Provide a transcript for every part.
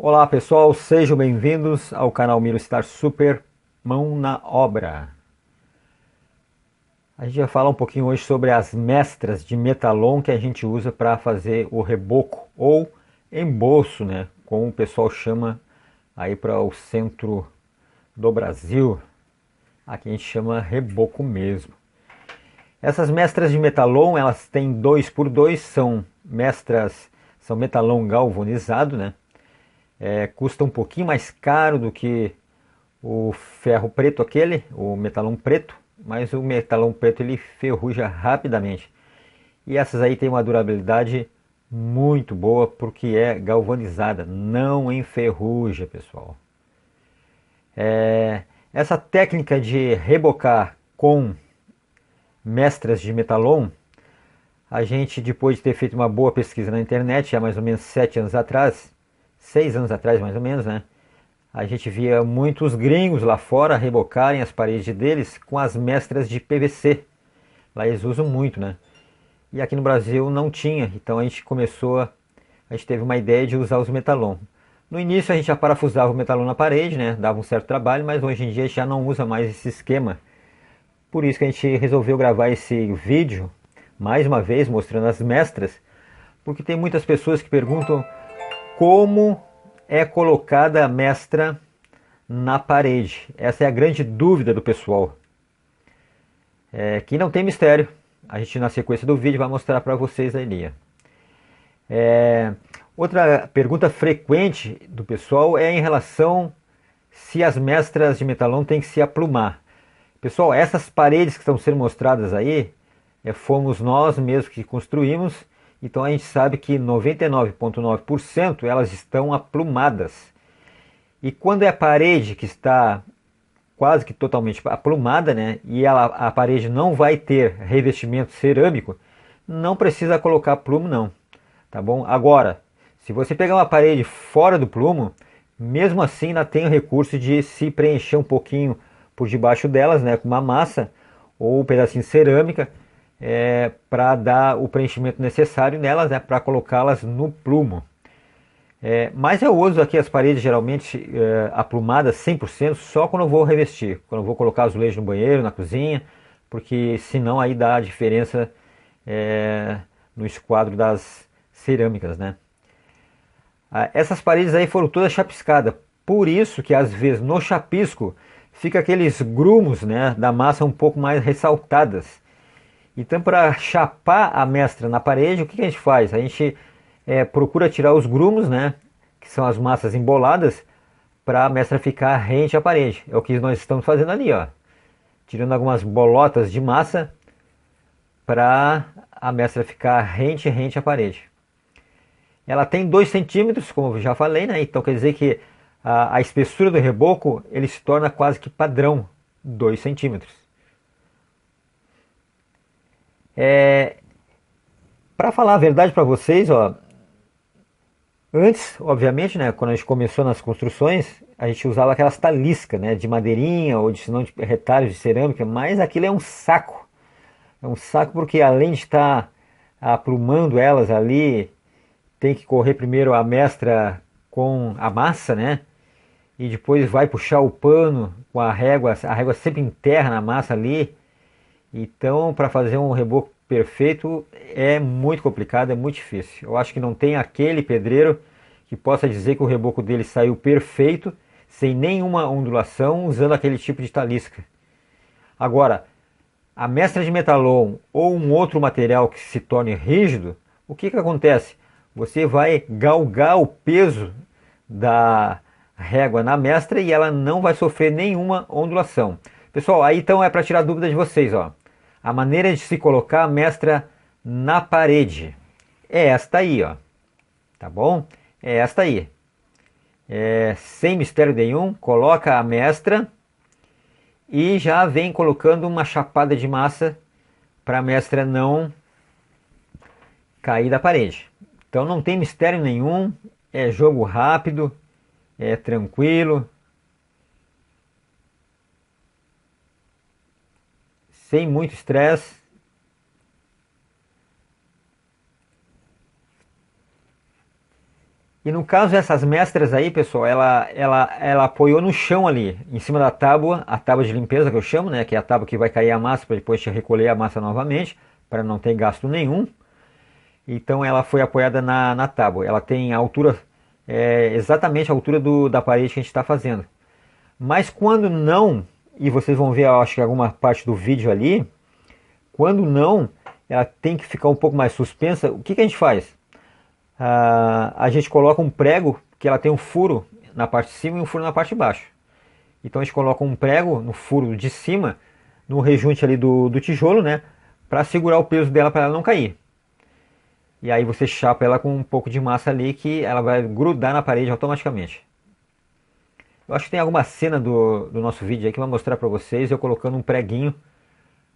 Olá pessoal, sejam bem-vindos ao canal Miro Star Super Mão na Obra. A gente vai falar um pouquinho hoje sobre as mestras de metalon que a gente usa para fazer o reboco ou embolso, né? Como o pessoal chama aí para o centro do Brasil. Aqui a gente chama reboco mesmo. Essas mestras de metalon, elas têm 2x2, são metalon galvanizado, né? Custa um pouquinho mais caro do que o ferro preto aquele, o metalon preto, mas o metalon preto ele ferruja rapidamente. E essas aí tem uma durabilidade muito boa porque é galvanizada, não enferruja, pessoal. Essa técnica de rebocar com mestras de metalon, a gente, depois de ter feito uma boa pesquisa na internet, há mais ou menos 7 anos atrás, 6 anos atrás mais ou menos, né? A gente via muitos gringos lá fora rebocarem as paredes deles com as mestras de PVC. Lá eles usam muito, né? E aqui no Brasil não tinha, então a gente teve uma ideia de usar os metalon. No início a gente já parafusava o metalon na parede, né? Dava um certo trabalho, mas hoje em dia já não usa mais esse esquema. Por isso que a gente resolveu gravar esse vídeo, mais uma vez mostrando as mestras, porque tem muitas pessoas que perguntam como é colocada a mestra na parede. Essa é a grande dúvida do pessoal. Que não tem mistério. A gente na sequência do vídeo vai mostrar para vocês ali. Outra pergunta frequente do pessoal é em relação se as mestras de metalon têm que se aplumar. Pessoal, essas paredes que estão sendo mostradas aí, fomos nós mesmos que construímos, então a gente sabe que 99,9% elas estão aplumadas. E quando é a parede que está quase que totalmente aplumada, né, e a parede não vai ter revestimento cerâmico, não precisa colocar plumo não, tá bom? Agora, se você pegar uma parede fora do plumo, mesmo assim ainda tem o recurso de se preencher um pouquinho por debaixo delas, né, com uma massa ou um pedacinho de cerâmica, para dar o preenchimento necessário nelas, né, para colocá-las no plumo. Mas eu uso aqui as paredes geralmente aplumadas 100% só quando eu vou revestir, quando eu vou colocar azulejo no banheiro, na cozinha, porque senão aí dá a diferença no esquadro das cerâmicas, né? Essas paredes aí foram todas chapiscadas, por isso que às vezes no chapisco fica aqueles grumos, né, da massa um pouco mais ressaltadas. Então, para chapar a mestra na parede, o que a gente faz? A gente procura tirar os grumos, né, que são as massas emboladas, para a mestra ficar rente à parede. É o que nós estamos fazendo ali, ó. Tirando algumas bolotas de massa para a mestra ficar rente à parede. Ela tem 2 centímetros, como eu já falei, né? Então quer dizer que a espessura do reboco ele se torna quase que padrão, 2 centímetros. Para falar a verdade para vocês, ó, antes, obviamente, né, quando a gente começou nas construções, a gente usava aquelas taliscas, né, de madeirinha ou de, senão de retalhos de cerâmica, mas aquilo é um saco. É um saco porque além de estar aprumando elas ali, tem que correr primeiro a mestra com a massa, né? E depois vai puxar o pano com a régua sempre enterra na massa ali. Então, para fazer um reboco perfeito é muito complicado, é muito difícil. Eu acho que não tem aquele pedreiro que possa dizer que o reboco dele saiu perfeito, sem nenhuma ondulação, usando aquele tipo de talisca. Agora, a mestra de metalon ou um outro material que se torne rígido, o que acontece? Você vai galgar o peso da régua na mestra e ela não vai sofrer nenhuma ondulação. Pessoal, aí então é para tirar dúvida de vocês, ó. A maneira de se colocar a mestra na parede é esta aí, ó. Tá bom? É esta aí. Sem mistério nenhum, coloca a mestra e já vem colocando uma chapada de massa para a mestra não cair da parede. Então não tem mistério nenhum, é jogo rápido, é tranquilo, sem muito estresse. E no caso essas mestras aí, pessoal, ela apoiou no chão ali, em cima da tábua, a tábua de limpeza que eu chamo, né? Que é a tábua que vai cair a massa para depois recolher a massa novamente, para não ter gasto nenhum. Então ela foi apoiada na tábua. Ela tem a altura, exatamente a altura da parede que a gente está fazendo. Mas quando não, e vocês vão ver, eu acho que alguma parte do vídeo ali, quando não, ela tem que ficar um pouco mais suspensa. O que a gente faz? A gente coloca um prego, que ela tem um furo na parte de cima e um furo na parte de baixo. Então a gente coloca um prego no furo de cima, no rejunte ali do tijolo, né? Para segurar o peso dela para ela não cair. E aí você chapa ela com um pouco de massa ali que ela vai grudar na parede automaticamente. Eu acho que tem alguma cena do nosso vídeo aí que vai mostrar para vocês eu colocando um preguinho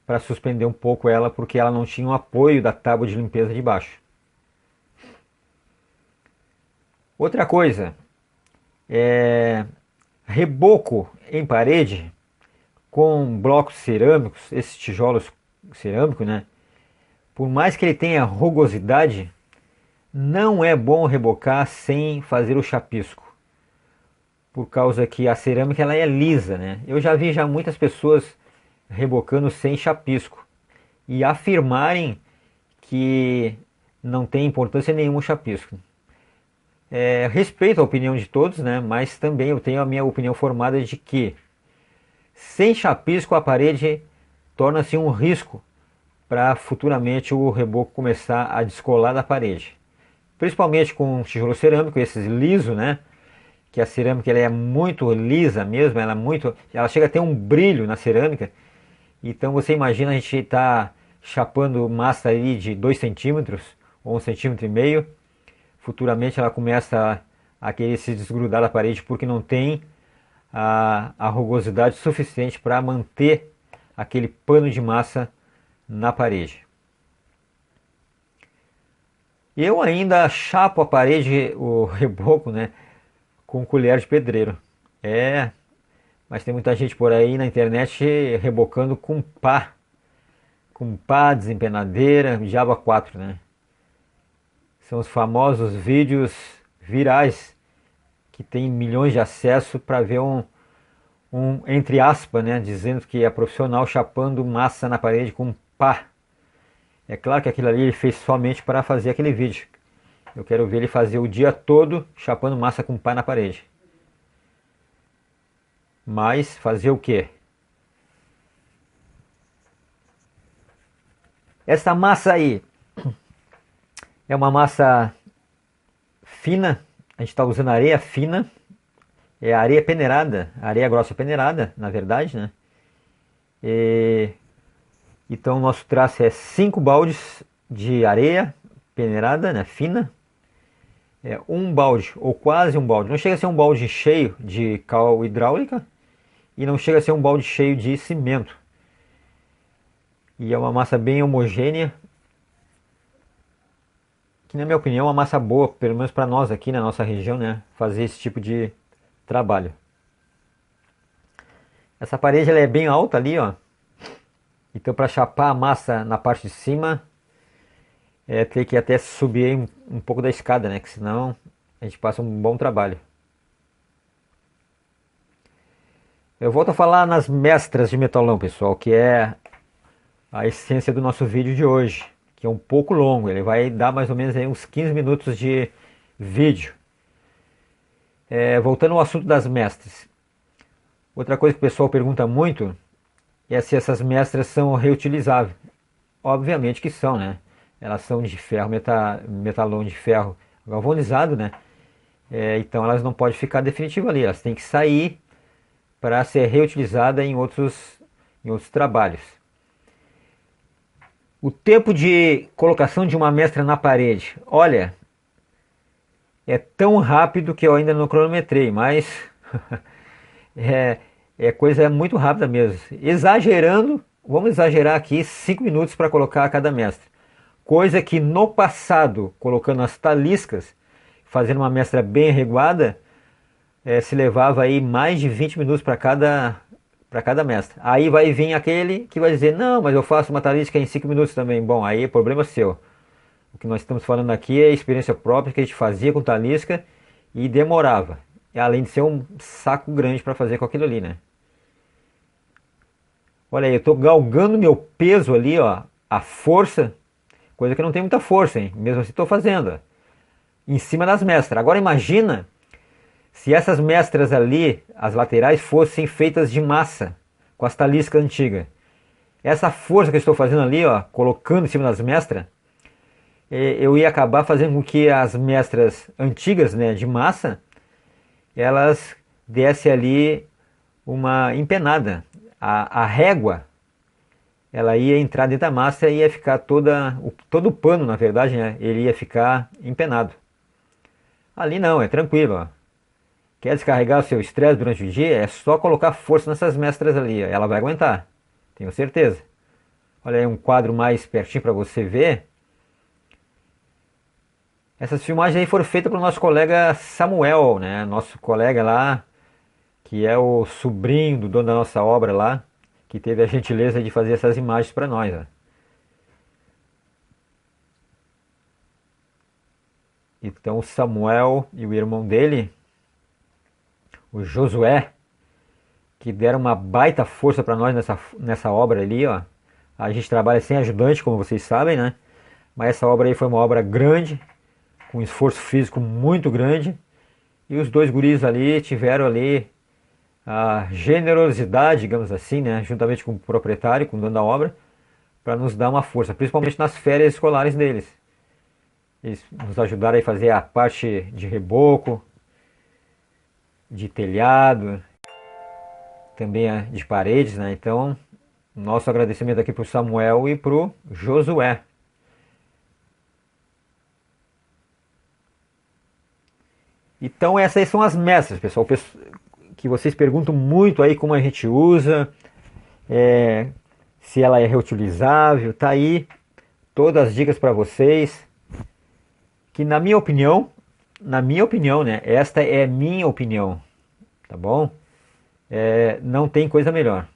para suspender um pouco ela, porque ela não tinha o apoio da tábua de limpeza de baixo. Outra coisa, reboco em parede com blocos cerâmicos, esses tijolos cerâmicos, né? Por mais que ele tenha rugosidade, não é bom rebocar sem fazer o chapisco. Por causa que a cerâmica ela é lisa, né? Eu já vi muitas pessoas rebocando sem chapisco e afirmarem que não tem importância nenhuma o chapisco. Respeito a opinião de todos, né? Mas também eu tenho a minha opinião formada de que sem chapisco a parede torna-se um risco para futuramente o reboco começar a descolar da parede. Principalmente com tijolo cerâmico, esses liso, né? Que a cerâmica ela é muito lisa mesmo, ela chega a ter um brilho na cerâmica. Então você imagina a gente está chapando massa ali de 2 centímetros ou 1,5 cm. Futuramente ela começa a querer se desgrudar da parede porque não tem a rugosidade suficiente para manter aquele pano de massa na parede. Eu ainda chapo a parede, o reboco, né, com colher de pedreiro. Mas tem muita gente por aí na internet rebocando com pá, desempenadeira, diabo 4, né? São os famosos vídeos virais que tem milhões de acessos para ver um entre aspas, né, dizendo que é profissional chapando massa na parede com pá. É claro que aquilo ali ele fez somente para fazer aquele vídeo. Eu quero ver ele fazer o dia todo chapando massa com pá na parede. Mas fazer o quê? Essa massa aí é uma massa fina. A gente está usando areia fina. É areia peneirada, areia grossa peneirada, na verdade, né? Então o nosso traço é 5 baldes de areia peneirada, né, fina. Um balde, ou quase um balde. Não chega a ser um balde cheio de cal hidráulica e não chega a ser um balde cheio de cimento. E é uma massa bem homogênea, que na minha opinião é uma massa boa, pelo menos para nós aqui na nossa região, né, fazer esse tipo de trabalho. Essa parede ela é bem alta ali, ó. Então para chapar a massa na parte de cima, tem que até subir um pouco da escada, né? Que senão a gente passa um bom trabalho. Eu volto a falar nas mestras de metalão, pessoal, que é a essência do nosso vídeo de hoje, que é um pouco longo. Ele vai dar mais ou menos aí uns 15 minutos de vídeo. Voltando ao assunto das mestras. Outra coisa que o pessoal pergunta muito é se essas mestras são reutilizáveis. Obviamente que são, né? Elas são de ferro, metalão de ferro galvanizado, né? Então elas não podem ficar definitivas ali, elas têm que sair para ser reutilizada em outros trabalhos. O tempo de colocação de uma mestra na parede, olha, é tão rápido que eu ainda não cronometrei, mas coisa muito rápida mesmo. Exagerando, vamos exagerar aqui 5 minutos para colocar cada mestra. Coisa que no passado, colocando as taliscas, fazendo uma mestra bem reguada, se levava aí mais de 20 minutos para cada mestra. Aí vai vir aquele que vai dizer, não, mas eu faço uma talisca em 5 minutos também. Bom, aí é problema seu. O que nós estamos falando aqui é experiência própria que a gente fazia com talisca e demorava. E além de ser um saco grande para fazer com aquilo ali, né? Olha aí, eu estou galgando meu peso ali, ó, a força, coisa que não tem muita força, hein? Mesmo assim estou fazendo, ó, em cima das mestras. Agora imagina se essas mestras ali, as laterais, fossem feitas de massa, com as taliscas antigas. Essa força que eu estou fazendo ali, ó, colocando em cima das mestras, eu ia acabar fazendo com que as mestras antigas, né, de massa, elas dessem ali uma empenada. A régua, ela ia entrar dentro da massa e ia ficar todo o pano, na verdade, né, ele ia ficar empenado. Ali não, é tranquilo, ó. Quer descarregar o seu estresse durante o dia? É só colocar força nessas mestras ali, ó. Ela vai aguentar, tenho certeza. Olha aí um quadro mais pertinho para você ver. Essas filmagens aí foram feitas pelo nosso colega Samuel, né? Nosso colega lá, que é o sobrinho do dono da nossa obra lá, que teve a gentileza de fazer essas imagens para nós, ó. Então o Samuel e o irmão dele, o Josué, que deram uma baita força para nós nessa obra ali, ó. A gente trabalha sem ajudante, como vocês sabem, né? Mas essa obra aí foi uma obra grande, com um esforço físico muito grande. E os dois guris ali tiveram ali a generosidade, digamos assim, né? Juntamente com o proprietário, com o dono da obra, para nos dar uma força, principalmente nas férias escolares deles. Eles nos ajudaram a fazer a parte de reboco, de telhado, também de paredes, né? Então, nosso agradecimento aqui para o Samuel e para o Josué. Então essas são as mestras, pessoal, que vocês perguntam muito aí como a gente usa, se ela é reutilizável, tá aí todas as dicas para vocês, que na minha opinião, né, esta é minha opinião, tá bom? Não tem coisa melhor.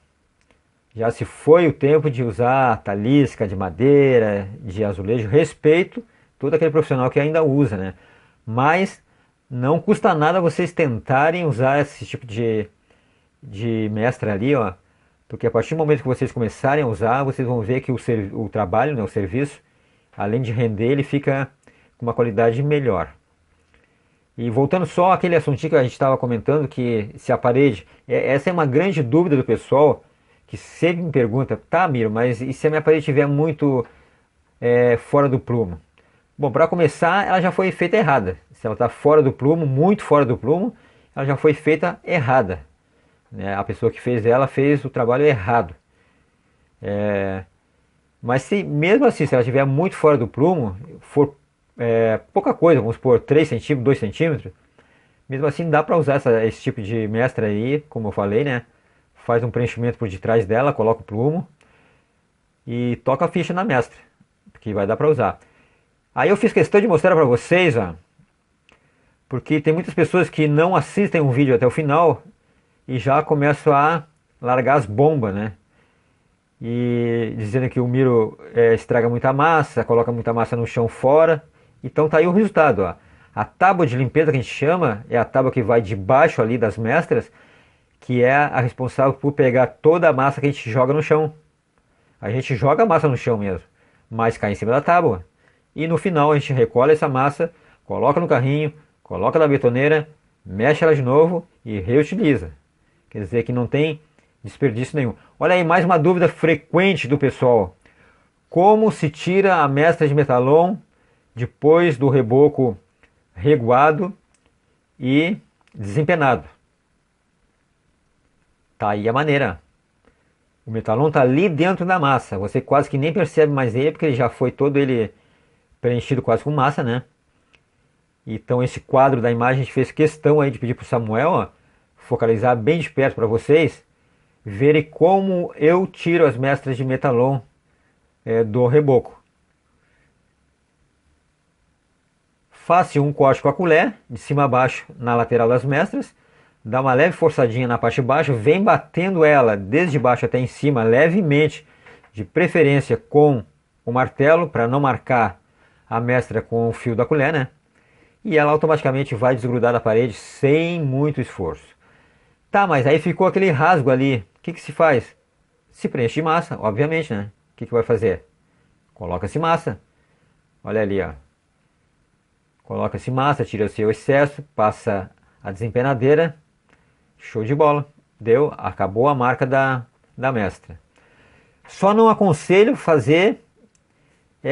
Já se foi o tempo de usar talisca de madeira, de azulejo, respeito todo aquele profissional que ainda usa, né? Mas não custa nada vocês tentarem usar esse tipo de mestra ali, ó, porque a partir do momento que vocês começarem a usar, vocês vão ver que o trabalho, né, o serviço, além de render, ele fica com uma qualidade melhor. E voltando só àquele assuntinho que a gente estava comentando, que se a parede, essa é uma grande dúvida do pessoal, que sempre me pergunta, tá, Miro, mas e se a minha parede estiver muito fora do prumo? Bom, para começar, ela já foi feita errada. Se ela está fora do prumo, muito fora do prumo, ela já foi feita errada, né? A pessoa que fez ela fez o trabalho errado. Mas se mesmo assim, se ela estiver muito fora do prumo, for pouca coisa, vamos supor 3 centímetros, 2 centímetros, mesmo assim dá para usar esse tipo de mestra aí, como eu falei, né? Faz um preenchimento por detrás dela, coloca o prumo e toca a ficha na mestra, porque vai dar para usar. Aí eu fiz questão de mostrar para vocês, ó, porque tem muitas pessoas que não assistem um vídeo até o final e já começam a largar as bombas, né? E dizendo que o Miro estraga muita massa, coloca muita massa no chão fora. Então tá aí o resultado, ó. A tábua de limpeza que a gente chama é a tábua que vai debaixo ali das mestras, que é a responsável por pegar toda a massa que a gente joga no chão. A gente joga a massa no chão mesmo, mas cai em cima da tábua. E no final a gente recolhe essa massa, coloca no carrinho, coloca na betoneira, mexe ela de novo e reutiliza. Quer dizer que não tem desperdício nenhum. Olha aí mais uma dúvida frequente do pessoal. Como se tira a mestra de metalon depois do reboco reguado e desempenado? Tá aí a maneira. O metalon está ali dentro da massa. Você quase que nem percebe mais ele, porque ele já foi todo ele preenchido quase com massa, né? Então esse quadro da imagem a gente fez questão aí de pedir para o Samuel, ó, focalizar bem de perto para vocês verem como eu tiro as mestras de metalon do reboco. Faça um corte com a colher, de cima a baixo na lateral das mestras, dá uma leve forçadinha na parte de baixo, vem batendo ela desde baixo até em cima levemente, de preferência com o martelo, para não marcar a mestra com o fio da colher, né? e ela automaticamente vai desgrudar da parede sem muito esforço. Tá, mas aí ficou aquele rasgo ali. O que que se faz? Se preenche de massa, obviamente, né? O que que vai fazer? Coloca-se massa. Olha ali, ó. Coloca-se massa, tira o seu excesso, passa a desempenadeira. Show de bola. Deu, acabou a marca da mestra. Só não aconselho fazer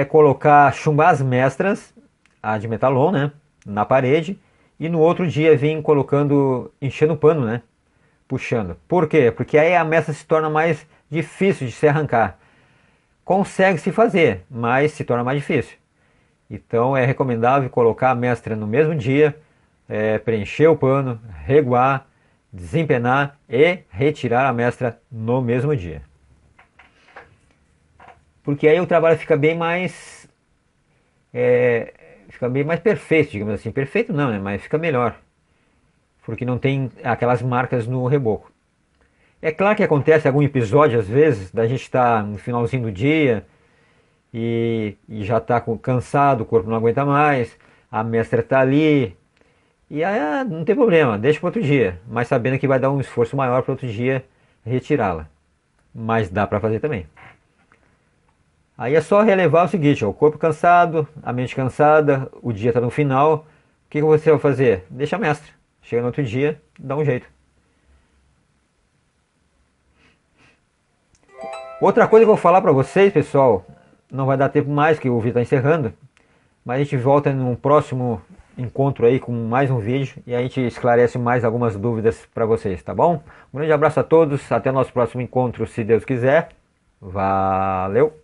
colocar, chumbar as mestras, a de metalon, né, na parede, e no outro dia vir colocando, enchendo o pano, né, puxando. Por quê? Porque aí a mestra se torna mais difícil de se arrancar. Consegue se fazer, mas se torna mais difícil. Então é recomendável colocar a mestra no mesmo dia, preencher o pano, reguar, desempenar e retirar a mestra no mesmo dia. Porque aí o trabalho fica bem mais perfeito, digamos assim. Perfeito não, né? Mas fica melhor. Porque não tem aquelas marcas no reboco. É claro que acontece algum episódio, às vezes, da gente estar no finalzinho do dia e já está cansado, o corpo não aguenta mais, a mestra está ali, e aí não tem problema, deixa para outro dia, mas sabendo que vai dar um esforço maior para outro dia retirá-la. Mas dá para fazer também. Aí é só relevar o seguinte, ó, o corpo cansado, a mente cansada, o dia está no final, o que você vai fazer? Deixa a mestra, chega no outro dia, dá um jeito. Outra coisa que eu vou falar para vocês, pessoal, não vai dar tempo mais, que o vídeo está encerrando, mas a gente volta num próximo encontro aí com mais um vídeo e a gente esclarece mais algumas dúvidas para vocês, tá bom? Um grande abraço a todos, até o nosso próximo encontro, se Deus quiser. Valeu!